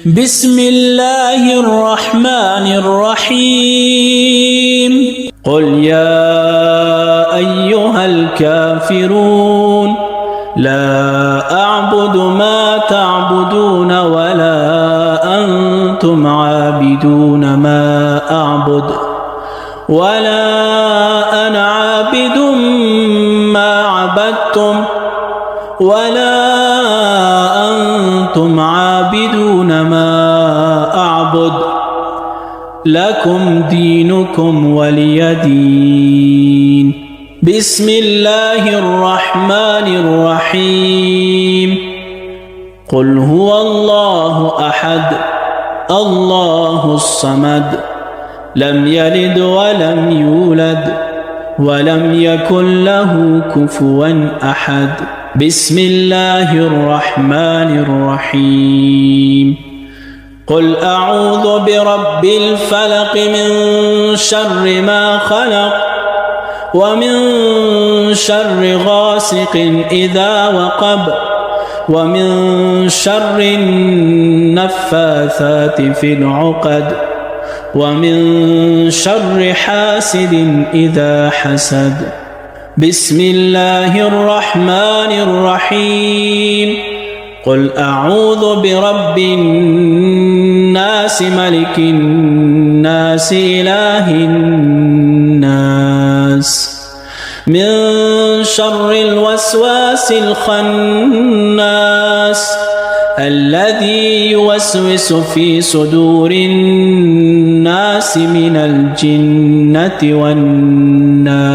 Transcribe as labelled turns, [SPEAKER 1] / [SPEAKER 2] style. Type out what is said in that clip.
[SPEAKER 1] بسم الله الرحمن الرحيم قل يا أيها الكافرون لا أعبد ما تعبدون ولا أنتم عابدون ما أعبد ولا أنا عابد ما عبدتم ولا أنتم عابدون ما أعبد لكم دينكم ولي دين. بسم الله الرحمن الرحيم قل هو الله أحد الله الصمد لم يلد ولم يولد ولم يكن له كفوا أحد. بسم الله الرحمن الرحيم قل أعوذ برب الفلق من شر ما خلق ومن شر غاسق إذا وقب ومن شر النفاثات في العقد ومن شر حاسد إذا حسد. بسم الله الرحمن الرحيم قل أعوذ برب الناس ملك الناس إله الناس من شر الوسواس الخناس الذي يوسوس في صدور الناس من الجنة والناس.